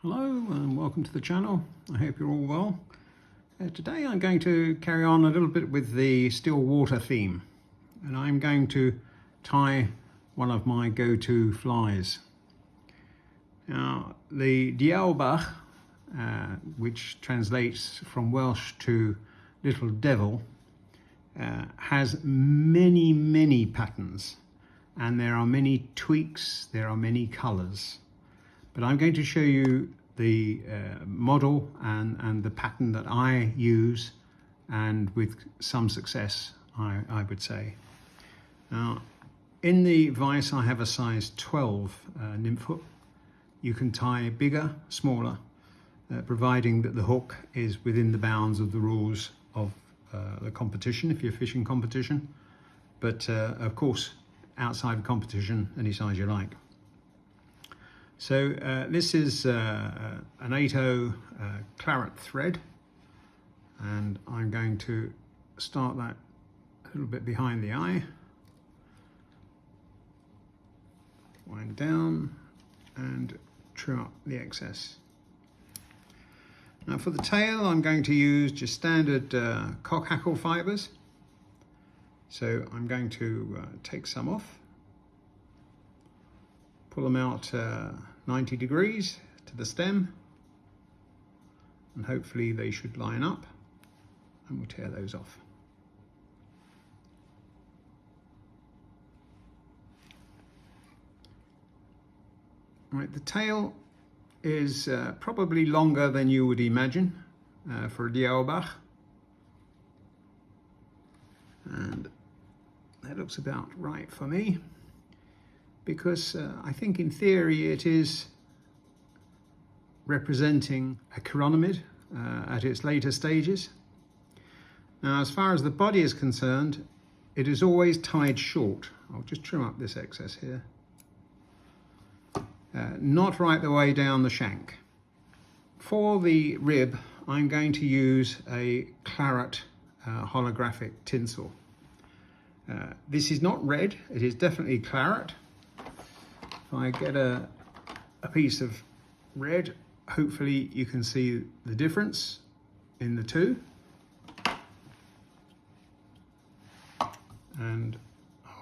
Hello and welcome to the channel. I hope you're all well. Today I'm going to carry on a little bit with the still water theme, and I'm going to tie one of my go-to flies. Now the Diawl Bach, which translates from Welsh to little devil, has many patterns, and there are many tweaks, there are many colors. But I'm going to show you the model and the pattern that I use, and with some success, I would say. Now, in the vise I have a size 12 nymph hook. You can tie bigger, smaller, providing that the hook is within the bounds of the rules of the competition, if you're fishing competition. But of course, outside competition, any size you like. So this is an 8/0 claret thread, and I'm going to start that a little bit behind the eye, wind down and trim up the excess. Now for the tail, I'm going to use just standard cock hackle fibers. So I'm going to take some off, pull them out 90 degrees to the stem, and hopefully they should line up, and we'll tear those off. Right, the tail is probably longer than you would imagine for a Diawl Bach, and that looks about right for me, because I think in theory it is representing a chironomid at its later stages. Now, as far as the body is concerned, it is always tied short. I'll just trim up this excess here. Not right the way down the shank. For the rib, I'm going to use a claret holographic tinsel. This is not red, it is definitely claret. If I get a piece of red, hopefully you can see the difference in the two. And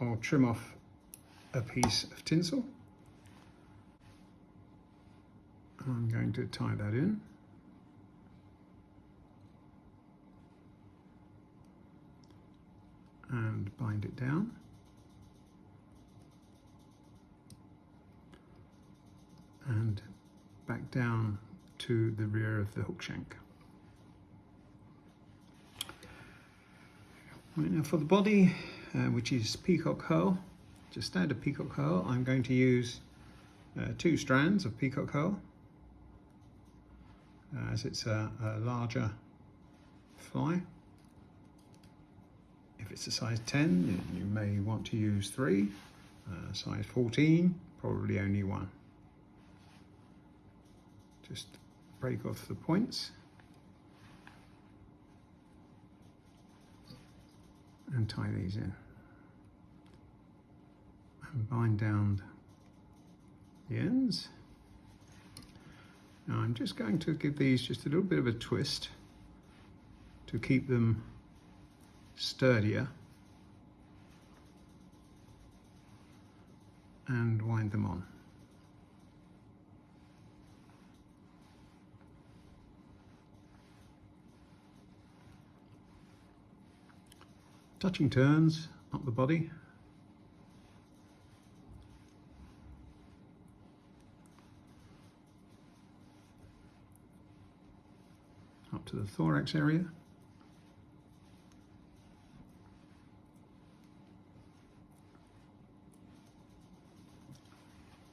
I'll trim off a piece of tinsel. I'm going to tie that in. And bind it down. And back down to the rear of the hook shank. Right, now for the body, which is peacock herl, just standard peacock herl, I'm going to use 2 strands of peacock herl, as it's a larger fly. If it's a size 10, you may want to use 3. Size 14, probably only 1. Just break off the points and tie these in and bind down the ends. Now I'm just going to give these just a little bit of a twist to keep them sturdier, and wind them on. Touching turns up the body. Up to the thorax area.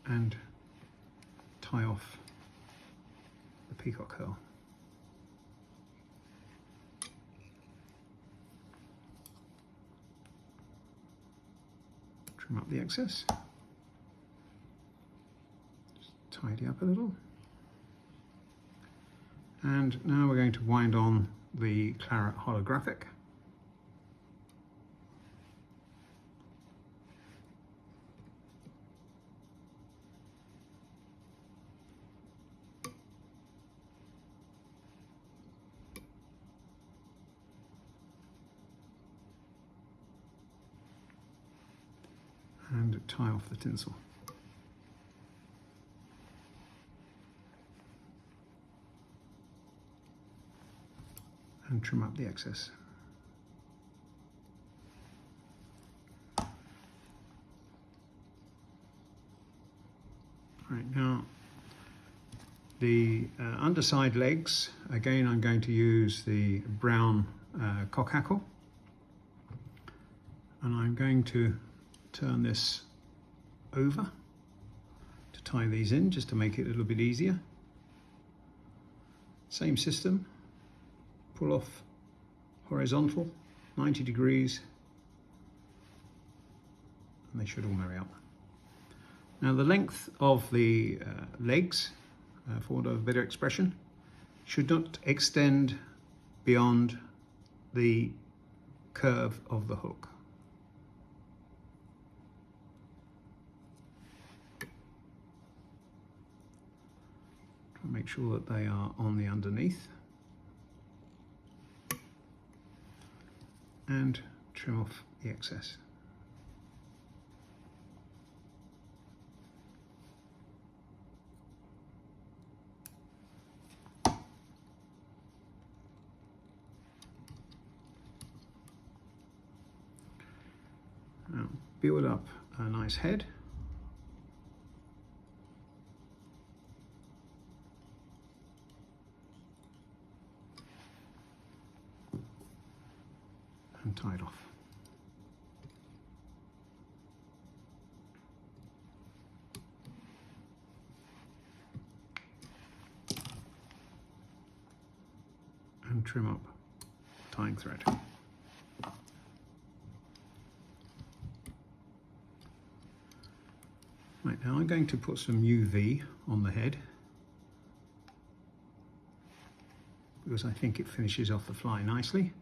And tie off the peacock herl. Trim up the excess. Just tidy up a little. And now we're going to wind on the claret holographic. and tie off the tinsel. And trim up the excess. Right, now the underside legs, again I'm going to use the brown cockhackle, and I'm going to turn this over to tie these in, just to make it a little bit easier. Same system, pull off horizontal 90 degrees, and they should all marry up. Now the length of the legs, for want of a better expression, should not extend beyond the curve of the hook. Try and make sure that they are on the underneath. And trim off the excess. Now, build up a nice head. And tie it off. And trim up tying thread. Right, now I'm going to put some UV on the head because I think it finishes off the fly nicely.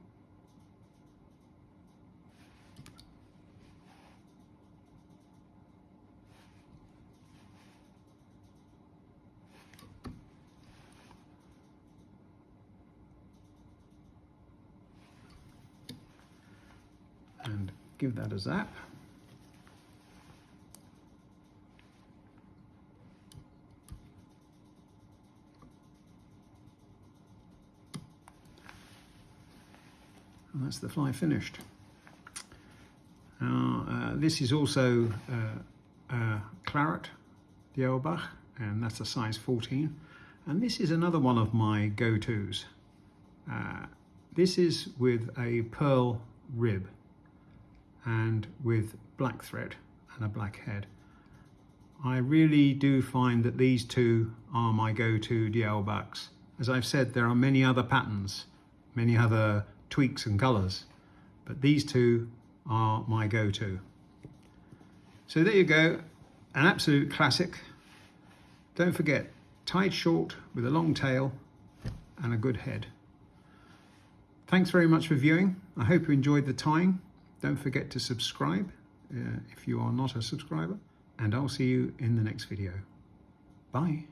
And give that a zap. And that's the fly finished. Now, this is also Claret Diawl Bach, and that's a size 14. And this is another one of my go-tos. This is with a pearl rib and with black thread and a black head. I really do find that these two are my go-to Diawl Bachs. As I've said, there are many other patterns, many other tweaks and colours, but these two are my go-to. So there you go, an absolute classic. Don't forget, tied short with a long tail and a good head. Thanks very much for viewing. I hope you enjoyed the tying. Don't forget to subscribe if you are not a subscriber, and I'll see you in the next video. Bye.